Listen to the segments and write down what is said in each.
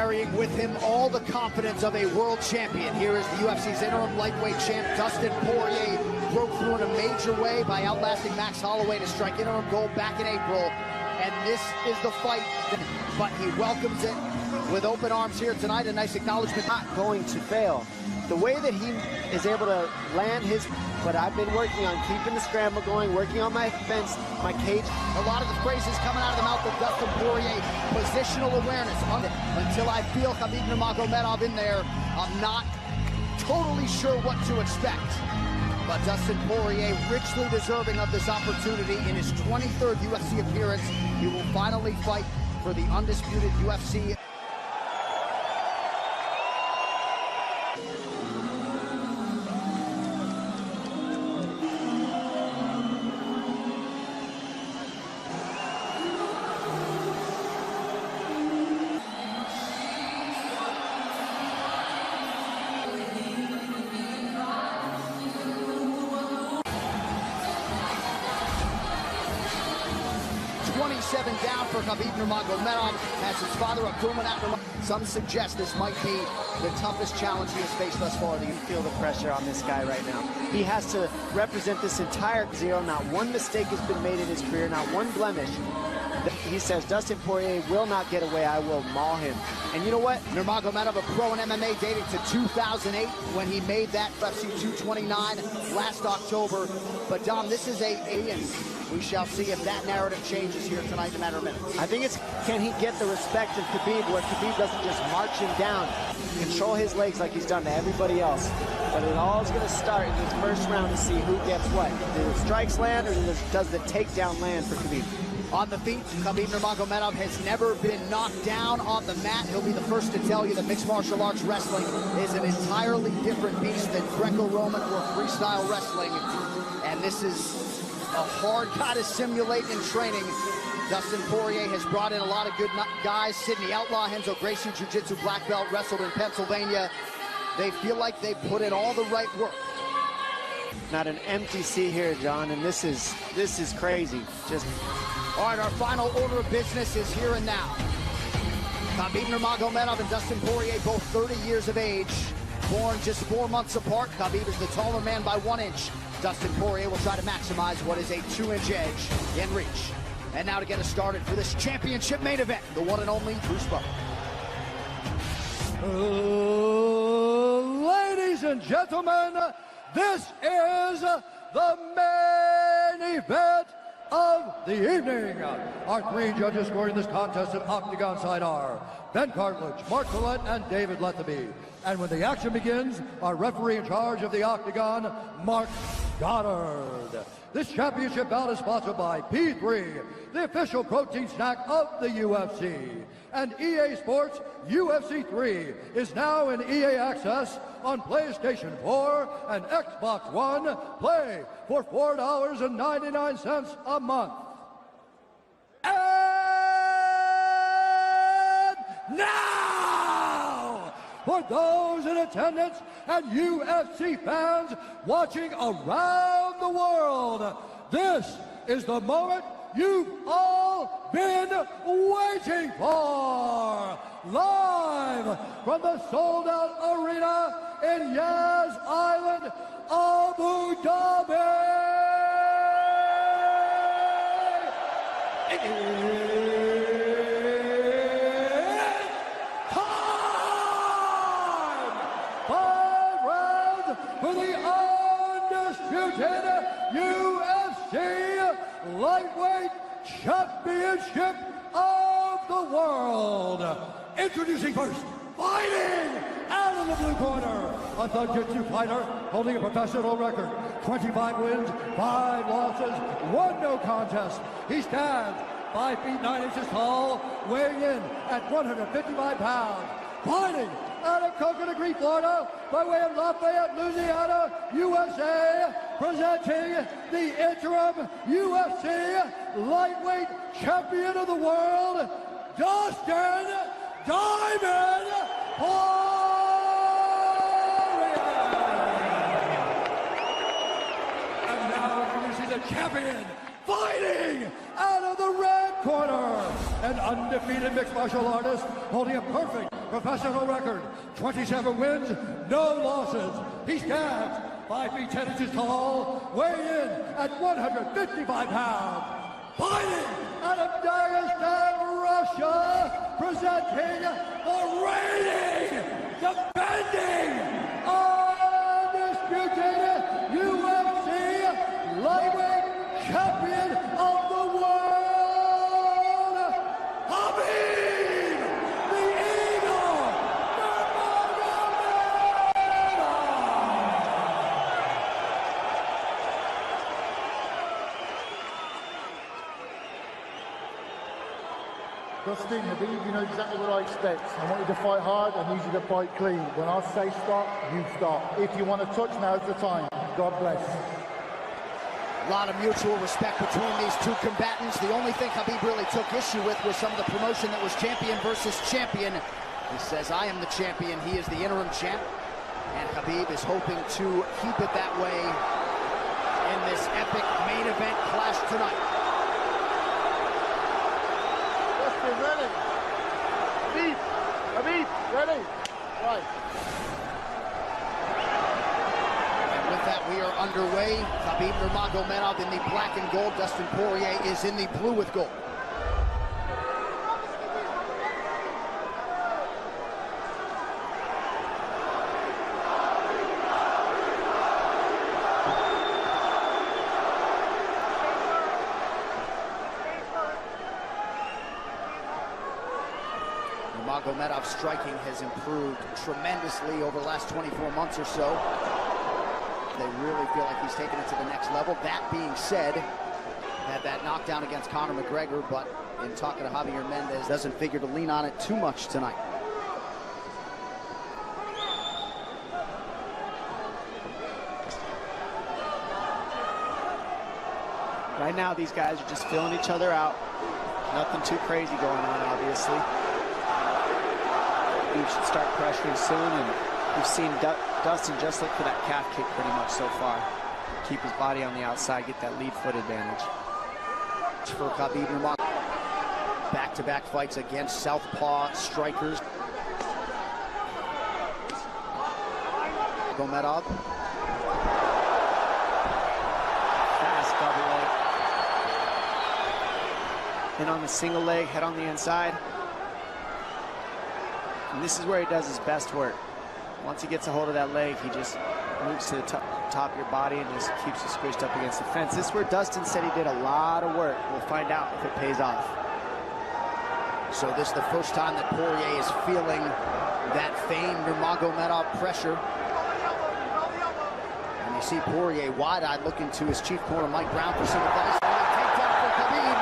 carrying with him all the confidence of a world champion. Here is the UFC's interim lightweight champ, Dustin Poirier, broke through in a major way by outlasting Max Holloway to strike interim gold back in April. And this is the fight, but he welcomes it with open arms here tonight. A nice acknowledgement. Not going to fail. The way that he is able to land his, but I've been working on keeping the scramble going, working on my fence, my cage. A lot of the phrases coming out of the mouth of Dustin Poirier, positional awareness. Until I feel Habib Nurmagomedov in there, I'm not totally sure what to expect. But Dustin Poirier, richly deserving of this opportunity in his 23rd UFC appearance. He will finally fight for the undisputed UFC. Down for Habib Nurmagomedov as his father Abdulmanap. Some suggest this might be the toughest challenge he has faced thus far. You feel the pressure on this guy right now. He has to represent this entire zero. Not one mistake has been made in his career, not one blemish. He says, Dustin Poirier will not get away. I will maul him. And you know what? Nurmagomedov, a pro in MMA dating to 2008 when he made that UFC 229 last October. But Dom, this is we shall see if that narrative changes here tonight in a matter of minutes. I think it's, can he get the respect of Khabib, where Khabib doesn't just march him down, control his legs like he's done to everybody else. But it all is going to start in this first round to see who gets what. Do the strikes land, or does the takedown land for Khabib? On the feet, Habib Nurmagomedov has never been knocked down on the mat. He'll be the first to tell you that mixed martial arts wrestling is an entirely different beast than Greco-Roman or freestyle wrestling. And this is a hard guy to simulate in training. Dustin Poirier has brought in a lot of good guys. Sydney Outlaw, Renzo Gracie, Jiu-Jitsu black belt, wrestled in Pennsylvania. They feel like they put in all the right work. Not an empty seat here, John, and this is crazy. Just all right, our final order of business is here and now. Habib Nurmagomedov and Dustin Poirier, both 30 years of age, born just 4 months apart. Habib is the taller man by 1 inch. Dustin Poirier will try to maximize what is a 2-inch edge in reach. And now to get us started for this championship main event, the one and only Bruce Buffer. Ladies and gentlemen, this is the main event of the evening. Our 3 judges scoring this contest at Octagon side are Ben Cartledge, Mark Collette, and David Lethaby. And when the action begins, our referee in charge of the Octagon, Mark Goddard. This championship bout is sponsored by P3, the official protein snack of the UFC. And EA Sports UFC 3 is now in EA Access on PlayStation 4 and Xbox One. Play for $4.99 a month. And now, for those in attendance and UFC fans watching around the world, this is the moment you've all been waiting for. Live from the sold-out arena in Yas Island, Abu Dhabi. It's time! 5 rounds for the undisputed UFC Lightweight Championship of the World. Introducing first, fighting out of the blue corner, a Jiu-Jitsu fighter holding a professional record, 25 wins, 5 losses, 1 no contest. He stands 5 feet 9 inches tall, weighing in at 155 pounds. Fighting out of Coconut Green, Florida, by way of Lafayette, Louisiana, USA, presenting the interim UFC Lightweight Champion of the World, Dustin Diamond Poirier. And now introducing the champion, fighting out of the red corner, an undefeated mixed martial artist holding a perfect professional record, 27 wins, no losses. He stands 5 feet 10 inches tall, weighing in at 155 pounds. Fighting out of Dagestan, Russia, presenting the reigning, defending, undisputed UFC lightweight champion of the world, Hhabib, the Eagle Dustin, Hhabib, you know exactly what I expect. I want you to fight hard, I need you to fight clean. When I say stop, you stop. If you want to touch, now's the time. God bless. A lot of mutual respect between these two combatants. The only thing Hhabib really took issue with was some of the promotion that was champion versus champion. He says, I am the champion, he is the interim champ. And Hhabib is hoping to keep it that way in this epic main event clash tonight. Dustin, ready? Hhabib, ready? Right. With that, we are underway. Khabib Nurmagomedov in the black and gold. Dustin Poirier is in the blue with gold. Nurmagomedov's striking has improved tremendously over the last 24 months or so. They really feel like he's taken it to the next level. That being said, had that knockdown against Conor McGregor, but in talking to Javier Mendez, doesn't figure to lean on it too much tonight. Right now, these guys are just filling each other out. Nothing too crazy going on, obviously. You should start pressuring soon, and we've seen Dustin just look for that calf kick pretty much so far. Keep his body on the outside, get that lead foot advantage. For Khabib Nurmagomedov, back-to-back fights against southpaw strikers. Nurmagomedov. Fast double leg. Then on the single leg, head on the inside. And this is where he does his best work. Once he gets a hold of that leg, he just moves to the top of your body and just keeps you squished up against the fence. This is where Dustin said he did a lot of work. We'll find out if it pays off. So this is the first time that Poirier is feeling that famed Nurmagomedov pressure. And you see Poirier wide-eyed looking to his chief corner, Mike Brown, for some advice. Takedown for Khabib.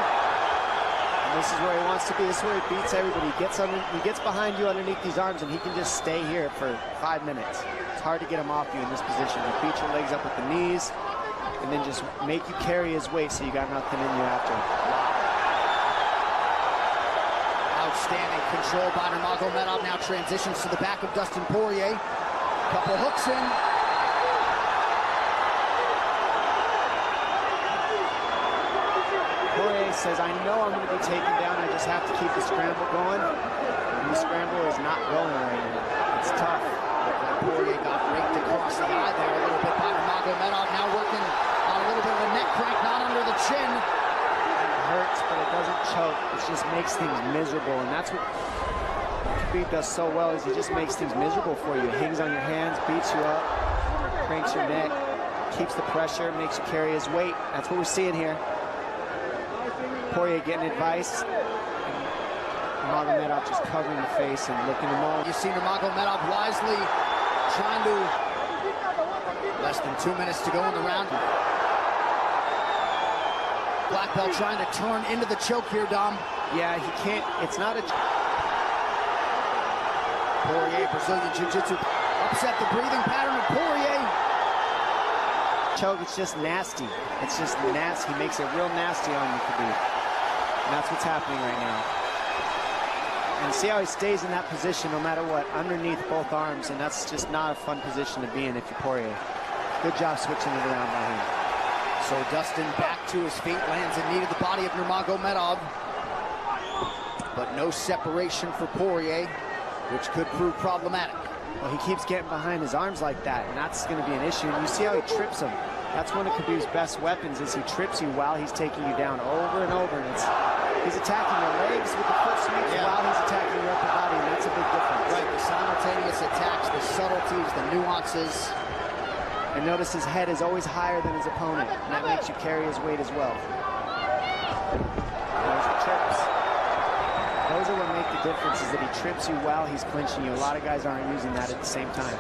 This is where he wants to be. This is where he beats everybody. He gets behind you underneath these arms, and he can just stay here for 5 minutes. It's hard to get him off you in this position. You beat your legs up with the knees, and then just make you carry his weight so you got nothing in you after. Wow. Outstanding control by Nurmagomedov. Now transitions to the back of Dustin Poirier. Couple hooks in. Poirier says, I know I'm going to be taken down. I just have to keep the scramble going. And the scramble is not going right now. It's tough. Poirier got raked across the eye there a little bit by Nurmagomedov. Now working on a little bit of a neck crank, not under the chin. It hurts, but it doesn't choke. It just makes things miserable. And that's what Khabib does so well, is he just makes things miserable for you. Hangs on your hands, beats you up, cranks your neck, keeps the pressure, makes you carry his weight. That's what we're seeing here. Poirier getting advice, and Nurmagomedov just covering the face and looking him on. You see Nurmagomedov wisely trying to, less than 2 minutes to go in the round. Black belt trying to turn into the choke here, Dom. Yeah, he can't, it's not a... Poirier, Brazilian Jiu-Jitsu, upset the breathing pattern of Poirier. Choke, it's just nasty. It's just nasty. He makes it real nasty on you, Khabib. And that's what's happening right now. And see how he stays in that position no matter what, underneath both arms, and that's just not a fun position to be in if you're Poirier. Good job switching it around by him. So Dustin back to his feet, lands a knee to the body of Nurmagomedov. But no separation for Poirier. which could prove problematic. Well, he keeps getting behind his arms like that, and that's going to be an issue. And you see how he trips him. That's one of Khabib's best weapons, is he trips you while he's taking you down over and over. And he's attacking your legs with the foot sweeps while he's attacking your upper body, and that's a big difference. Right, the simultaneous attacks, the subtleties, the nuances. And notice his head is always higher than his opponent, and that makes you carry his weight as well. There's the trips. Those are what make the difference, is that he trips you while he's clinching you. A lot of guys aren't using that at the same time.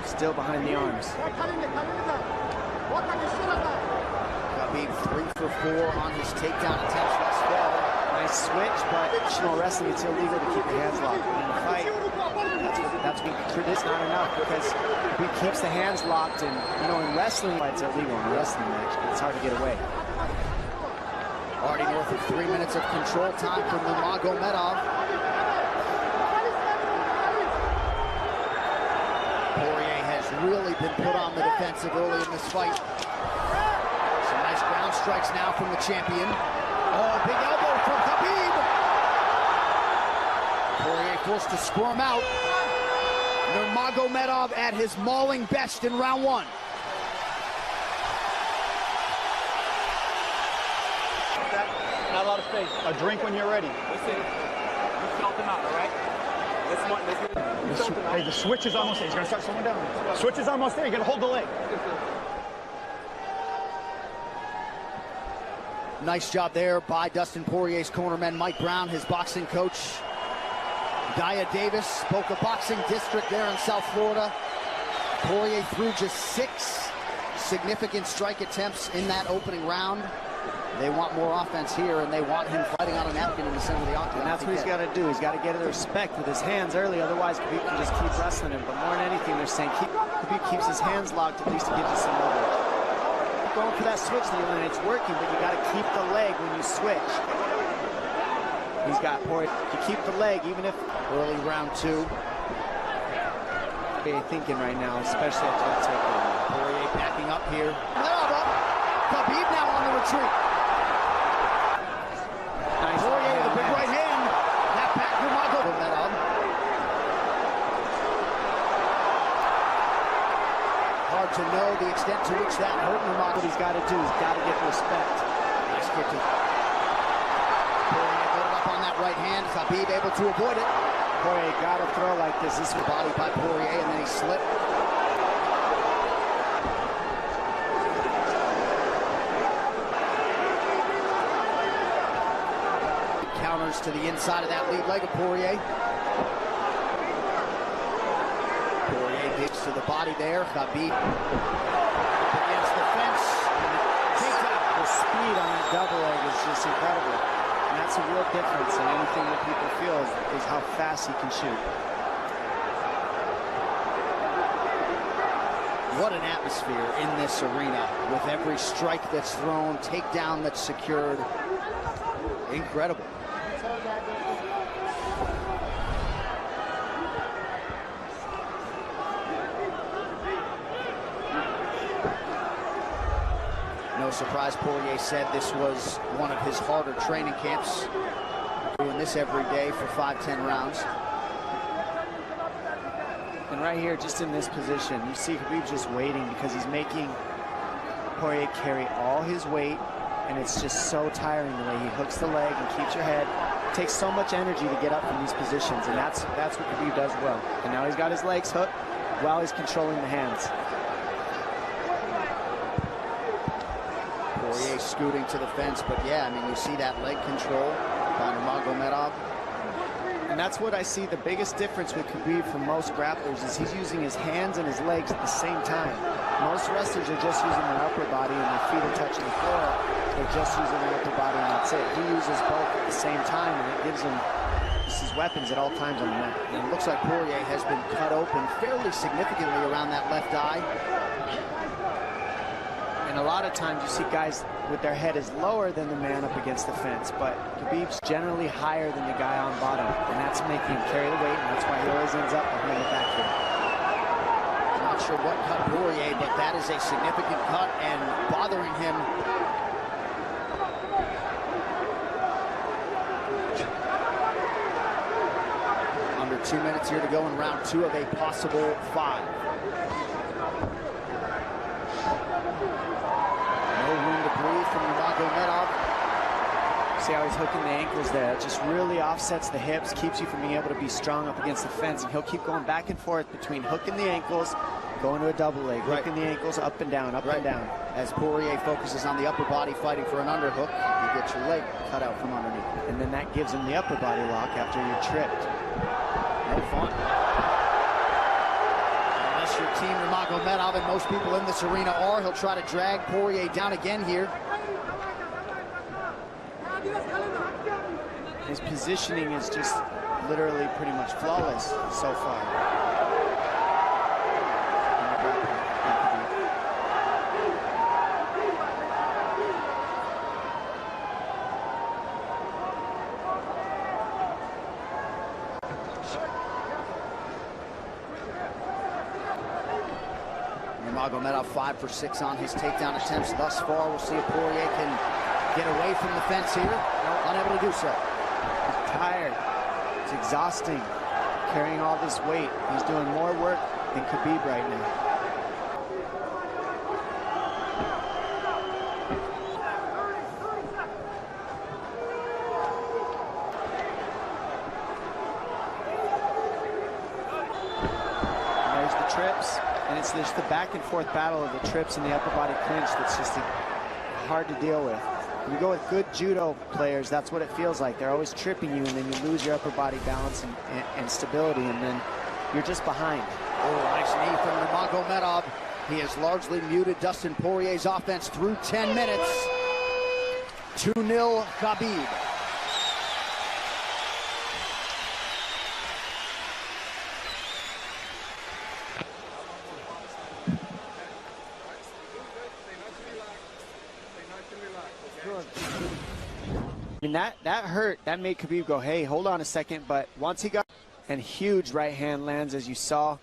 Still behind the arms. Khabib 3 for 4 on his takedown attempts thus far. Nice switch, but traditional wrestling, it's illegal to keep your hands locked. In a fight, that's not enough, because he keeps the hands locked, and you know, in wrestling, it's illegal in a wrestling match. It's hard to get away. Already north of 3 minutes of control time for Nurmagomedov. Poirier has really been put on the defensive early in this fight. Some nice ground strikes now from the champion. Oh, big elbow from Khabib. Poirier forced to squirm out. Nurmagomedov at his mauling best in round 1. Not a lot of space. A drink when you're ready. Listen, you felt him out, all right? Hey, the switch is almost there. He's going to start slowing down. Switch is almost there. You're going to hold the leg. Nice job there by Dustin Poirier's cornerman, Mike Brown, his boxing coach. Daya Davis, Boca Boxing District there in South Florida. Poirier threw just 6 significant strike attempts in that opening round. They want more offense here, and they want him fighting on a napkin in the center of the octagon. And that's what he's got to do. He's got to get the respect with his hands early, otherwise Khabib can just keep wrestling him. But more than anything, they're saying Khabib keeps his hands locked, at least it gives you some leverage. Going for that switch, and it's working, but you got to keep the leg when you switch. He's got Poirier to keep the leg, even if early round 2. They're thinking right now, especially after that takedown. Poirier backing up here. Khabib now on the retreat. Nice. Poirier with a big right hand. That back Nurmagomedov. Hard to know the extent to which that hurt Nurmagomedov. What he's got to do, he's got to get respect. Nice kick to Poirier loaded up on that right hand. Khabib able to avoid it. Poirier got to throw like this. This was Body by Poirier, and then he slipped. Counters to the inside of that lead leg of Poirier. Poirier digs to the body there. Khabib against the fence. The speed on that double leg is just incredible. And that's a real difference in anything that people feel is how fast he can shoot. What an atmosphere in this arena with every strike that's thrown, takedown that's secured. Incredible. No surprise, Poirier said this was one of his harder training camps. Doing this every day for 5-10 rounds. And right here, just in this position, you see Khabib just waiting because he's making Poirier carry all his weight, and it's just so tiring the way he hooks the leg and keeps your head. It takes so much energy to get up from these positions, and that's what Khabib does well. And now he's got his legs hooked while he's controlling the hands. Poirier scooting to the fence, but yeah, I mean, you see that leg control by Nurmagomedov. And that's what I see the biggest difference with Khabib from most grapplers is he's using his hands and his legs at the same time. Most wrestlers are just using their upper body and their feet are touching the floor. They're just using their upper body and that's it. He uses both at the same time, and it gives him his weapons at all times on the mat. And it looks like Poirier has been cut open fairly significantly around that left eye. And a lot of times you see guys with their head is lower than the man up against the fence, but Khabib's generally higher than the guy on bottom, and that's making him carry the weight, and that's why he always ends up behind the back here. Not sure what cut Poirier, but that is a significant cut and bothering him. 2 minutes here to go in round 2 of a possible 5. No room to breathe from Nurmagomedov. See how he's hooking the ankles there. It just really offsets the hips, keeps you from being able to be strong up against the fence. And he'll keep going back and forth between hooking the ankles, going to a double leg, hooking the ankles up and down, up and down. As Poirier focuses on the upper body fighting for an underhook, you get your leg cut out from underneath. And then that gives him the upper body lock after you're tripped. No fun. Unless you're Team Nurmagomedov, and most people in this arena are, he'll try to drag Poirier down again here. His positioning is just literally pretty much flawless so far. Nurmagomedov 5 for 6 on his takedown attempts thus far. We'll see if Poirier can get away from the fence here. Unable to do so. He's tired. It's exhausting carrying all this weight. He's doing more work than Khabib right now. And there's the trips, and it's just the back and forth battle of the trips and the upper body clinch that's just hard to deal with. When you go with good judo players, that's what it feels like. They're always tripping you, and then you lose your upper body balance and stability, and then you're just behind. Oh, nice knee from Nurmagomedov. He has largely muted Dustin Poirier's offense through 10 minutes. 2-0 Khabib. I mean, that hurt. That made Khabib go, hey, hold on a second. But once he got, and huge right hand lands, as you saw.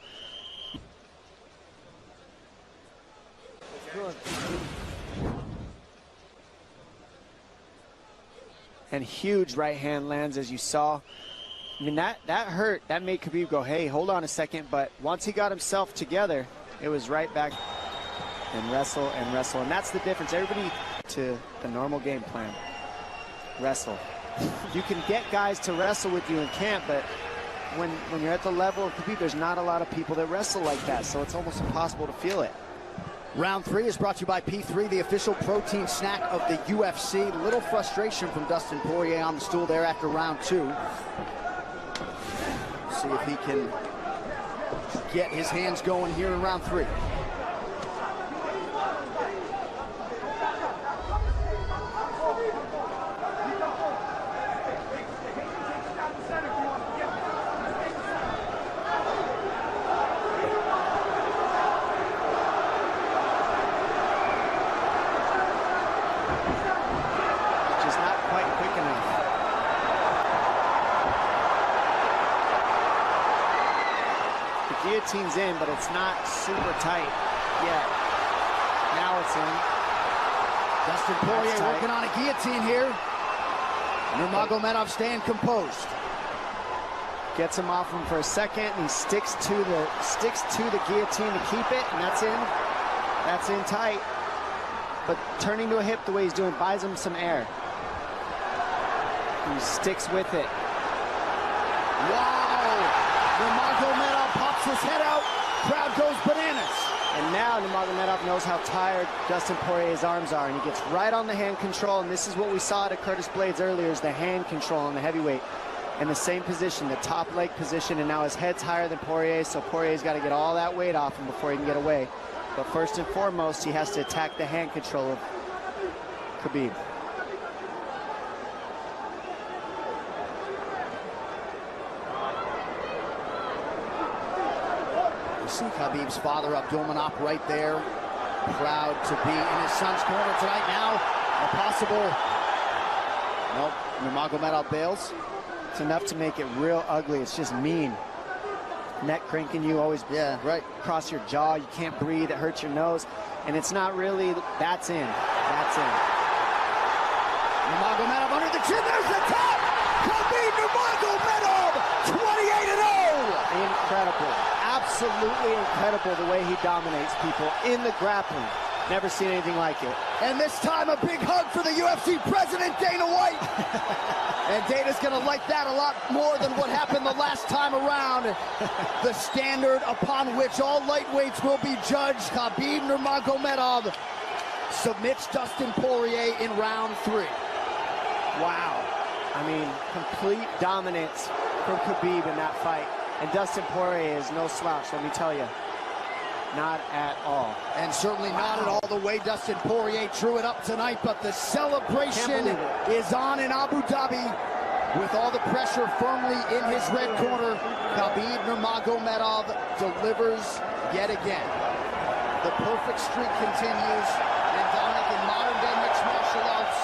And huge right hand lands, as you saw. I mean, that hurt. That made Khabib go, hey, hold on a second. But once he got himself together, it was right back and wrestle and wrestle. And that's the difference. Everybody to the normal game plan. Wrestle. You can get guys to wrestle with you in camp, but when you're at the level of Khabib, there's not a lot of people that wrestle like that, so it's almost impossible to feel it. Round 3 is brought to you by P3, the official protein snack of the UFC. Little frustration from Dustin Poirier on the stool there after round 2. See if he can get his hands going here in round 3. Guillotine's in, but it's not super tight yet. Now it's in. Dustin Poirier working on a guillotine here. Nurmagomedov staying composed. Gets him off him for a second, and he sticks to the guillotine to keep it, and that's in. That's in tight. But turning to a hip the way he's doing buys him some air. He sticks with it. Wow! Nurmagomedov pops his head out. Crowd goes bananas. And now Nurmagomedov knows how tired Dustin Poirier's arms are, and he gets right on the hand control, and this is what we saw at Curtis Blaydes earlier, is the hand control on the heavyweight. In the same position, the top leg position, and now his head's higher than Poirier's, so Poirier's got to get all that weight off him before he can get away. But first and foremost, he has to attack the hand control of Khabib. You see Khabib's father, Abdulmanap, right there. Proud to be in his son's corner tonight. Now, a possible... Nope, Nurmagomedov bails. It's enough to make it real ugly. It's just mean. Neck cranking you, always across your jaw. You can't breathe. It hurts your nose. And it's not really, that's in. That's in. Nurmagomedov under the chin. There's the tap. Khabib Nurmagomedov, 28-0. absolutely incredible the way he dominates people in the grappling. Never seen anything like it. And this time a big hug for the UFC president, Dana White. And Dana's gonna like that a lot more than what happened the last time around. The standard upon which all lightweights will be judged. Khabib Nurmagomedov submits Dustin Poirier in round 3. Wow. I mean, complete dominance from Khabib in that fight. And Dustin Poirier is no slouch, let me tell you. Not at all. And certainly not at all the way Dustin Poirier drew it up tonight, but the celebration is on in Abu Dhabi with all the pressure firmly in his red corner. Khabib Nurmagomedov delivers yet again. The perfect streak continues, and Dominic, in modern day mixed martial arts,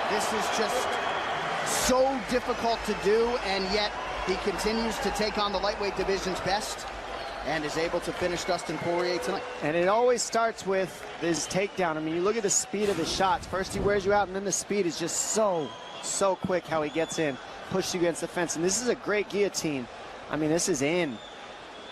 this is just so difficult to do, and yet he continues to take on the lightweight division's best and is able to finish Dustin Poirier tonight. And it always starts with his takedown. I mean, you look at the speed of his shots. First he wears you out, and then the speed is just so quick how he gets in, pushes you against the fence. And this is a great guillotine. I mean, this is in.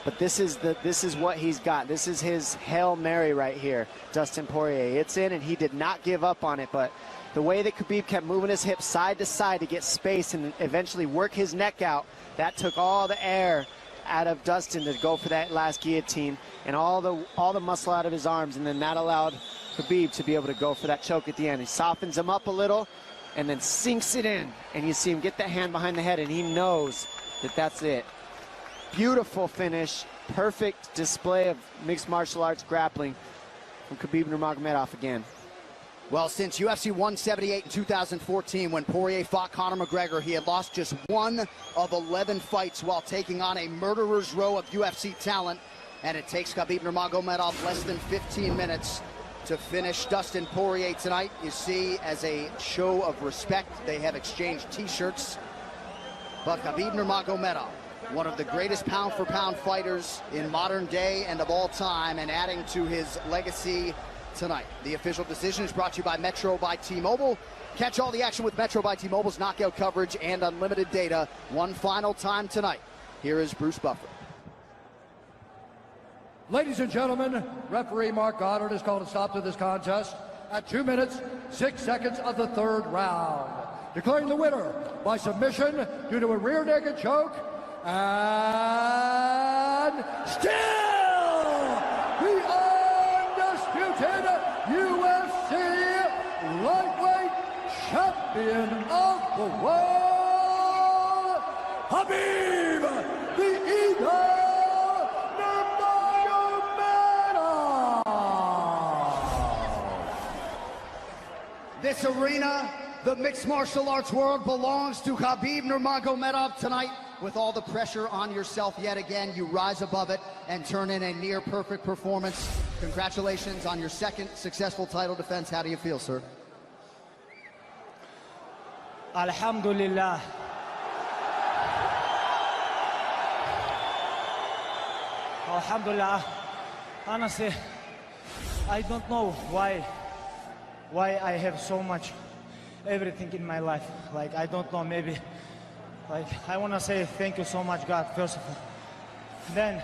But this is what he's got. This is his Hail Mary right here, Dustin Poirier. It's in, and he did not give up on it. But the way that Khabib kept moving his hips side to side to get space and eventually work his neck out, that took all the air out of Dustin to go for that last guillotine, and all the muscle out of his arms, and then that allowed Khabib to be able to go for that choke at the end. He softens him up a little and then sinks it in, and you see him get that hand behind the head, and he knows that that's it. Beautiful finish, perfect display of mixed martial arts grappling from Khabib Nurmagomedov again. Well, since UFC 178 in 2014, when Poirier fought Conor McGregor, he had lost just 1 of 11 fights while taking on a murderer's row of UFC talent. And it takes Khabib Nurmagomedov less than 15 minutes to finish Dustin Poirier tonight. You see, as a show of respect, they have exchanged T-shirts. But Khabib Nurmagomedov, one of the greatest pound-for-pound fighters in modern day and of all time, and adding to his legacy tonight. The official decision is brought to you by Metro by T-Mobile. Catch all the action with Metro by T-Mobile's knockout coverage and unlimited data one final time tonight. Here is Bruce Buffer. Ladies and gentlemen, referee Mark Goddard has called a stop to this contest at 2 minutes, 6 seconds of the 3rd round, declaring the winner by submission due to a rear naked choke, and still the undisputed UFC lightweight champion of the world, Khabib the Eagle Nurmagomedov. This arena, the mixed martial arts world, belongs to Khabib Nurmagomedov tonight. With all the pressure on yourself yet again, you rise above it and turn in a near-perfect performance. Congratulations on your 2nd successful title defense. How do you feel, sir? Alhamdulillah. Alhamdulillah. Honestly, I don't know why I have so much everything in my life. Like, I don't know, maybe. Like, I want to say thank you so much, God, first of all. Then,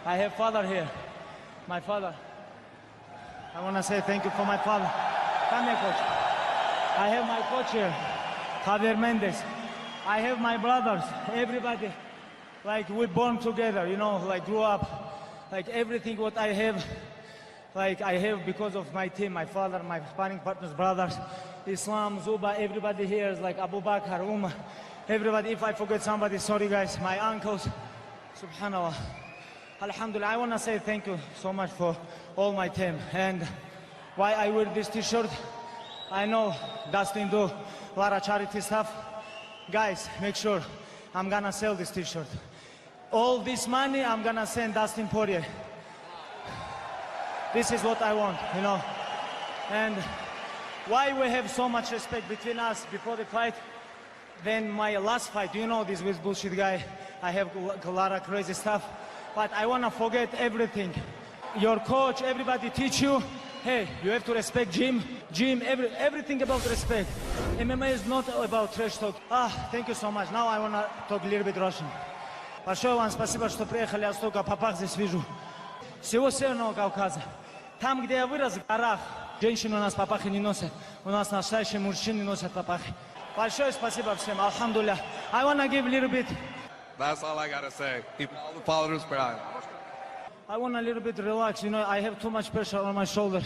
I have father here, my father. I want to say thank you for my father. Come here, coach. I have my coach here, Javier Mendez. I have my brothers, everybody. Like, we born together, you know, like, grew up. Like, everything what I have, like, I have because of my team, my father, my sparring partners, brothers, Islam, Zuba, everybody here is like Abu Bakr, Umar. Everybody, if I forget somebody, sorry guys, my uncles, subhanallah. Alhamdulillah, I want to say thank you so much for all my team. And why I wear this t-shirt, I know Dustin do a lot of charity stuff. Guys, make sure I'm going to sell this t-shirt. All this money, I'm going to send Dustin Poirier. This is what I want, you know. And why we have so much respect between us before the fight. Then my last fight, you know this with bullshit guy, I have a lot of crazy stuff, but I want to forget everything. Your coach, everybody teach you, hey, you have to respect gym, everything about respect. MMA is not about trash talk. Thank you so much. Now I want to talk a little bit Russian. Большое вам спасибо, что приехали. Я столько папах здесь вижу. Всего Северного Кавказа. Там, где я вырос, в горах, женщины у нас папахи не носят. У нас настоящие мужчины носят папахи. Большое спасибо всем. Алхамдулillah. I want to give a little bit. That's all I gotta say. Keep all the followers proud. I want a little bit relax. You know, I have too much pressure on my shoulder.